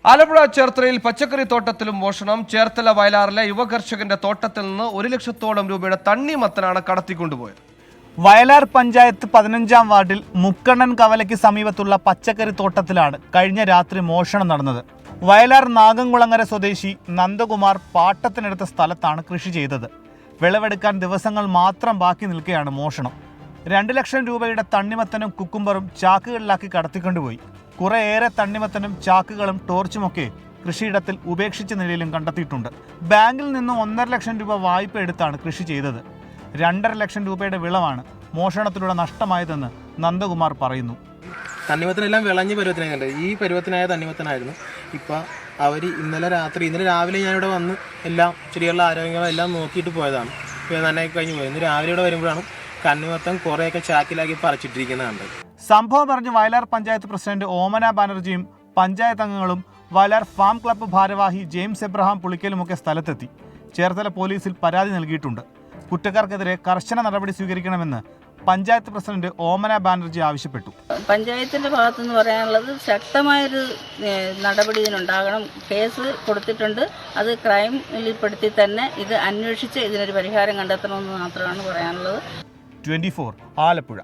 ആലപ്പുഴ ചേർത്തലയിൽ പച്ചക്കറി തോട്ടത്തിലും മോഷണം. ചേർത്തല വയലാറിലെ യുവകർഷകന്റെ തോട്ടത്തിൽ നിന്ന് 1 ലക്ഷത്തോളം രൂപയുടെ തണ്ണിമത്തനാണ് കടത്തിക്കൊണ്ടുപോയത്. വയലാർ പഞ്ചായത്ത് 15-ാം വാർഡിൽ മുക്കണ്ണൻ കവലയ്ക്ക് സമീപത്തുള്ള പച്ചക്കറി തോട്ടത്തിലാണ് കഴിഞ്ഞ രാത്രി മോഷണം നടന്നത്. വയലാർ നാഗംകുളങ്ങര സ്വദേശി നന്ദകുമാർ പാട്ടത്തിനെടുത്ത സ്ഥലത്താണ് കൃഷി ചെയ്തത്. വിളവെടുക്കാൻ ദിവസങ്ങൾ മാത്രം ബാക്കി നിൽക്കെയാണ് മോഷണം. 2 ലക്ഷം രൂപയുടെ തണ്ണിമത്തനും കുക്കുംബറും ചാക്കുകളിലാക്കി കടത്തിക്കൊണ്ടുപോയി. കുറേയേറെ തണ്ണിമത്തനും ചാക്കുകളും ടോർച്ചുമൊക്കെ കൃഷിയിടത്തിൽ ഉപേക്ഷിച്ച നിലയിലും കണ്ടെത്തിയിട്ടുണ്ട്. ബാങ്കിൽ നിന്നും 1.5 ലക്ഷം രൂപ വായ്പ എടുത്താണ് കൃഷി ചെയ്തത്. 2.5 ലക്ഷം രൂപയുടെ വിളവാണ് മോഷണത്തിലൂടെ നഷ്ടമായതെന്ന് നന്ദകുമാർ പറയുന്നു. തണ്ണിമത്തനെല്ലാം വിളഞ്ഞ് പരുവത്തിനായി ഈ പരുവത്തിനായ തണ്ണിമത്തനായിരുന്നു. ഇപ്പം അവർ ഇന്നലെ രാവിലെ ഞാനിവിടെ വന്ന് എല്ലാം ചെടികളുടെ ആരോഗ്യങ്ങളും എല്ലാം നോക്കിയിട്ട് പോയതാണ്. നന്നായി കഴിഞ്ഞ് പോയി. ഇന്ന് രാവിലെ ഇവിടെ വരുമ്പോഴാണ് തണ്ണിമത്തൻ കുറേയൊക്കെ ചാക്കിലാക്കി പറിച്ചിട്ടിരിക്കുന്നത്. സംഭവം അറിഞ്ഞ് വയലാർ പഞ്ചായത്ത് പ്രസിഡന്റ് ഓമന ബാനർജിയും പഞ്ചായത്ത് അംഗങ്ങളും വയലാർ ഫാം ക്ലബ്ബ് ഭാരവാഹി ജെയിംസ് എബ്രഹാം പുളിക്കലുമൊക്കെ സ്ഥലത്തെത്തി. ചേർത്തല പോലീസിൽ പരാതി നൽകിയിട്ടുണ്ട്. കുറ്റക്കാർക്കെതിരെ കർശന നടപടി സ്വീകരിക്കണമെന്ന് പഞ്ചായത്ത് പ്രസിഡന്റ് ഓമന ബാനർജി ആവശ്യപ്പെട്ടു. പഞ്ചായത്തിന്റെ ഭാഗത്തുനിന്ന് പറയാനുള്ളത് ശക്തമായൊരു നടപടി ഇതിനുണ്ടാകണം. കേസ് കൊടുത്തിട്ടുണ്ട്. അത് ക്രൈമിൽപ്പെടുത്തി തന്നെ ഇത് അന്വേഷിച്ച് ഇതിനൊരു പരിഹാരം കണ്ടെത്തണമെന്ന് മാത്രമാണ് പറയാനുള്ളത്. 24 ആലപ്പുഴ.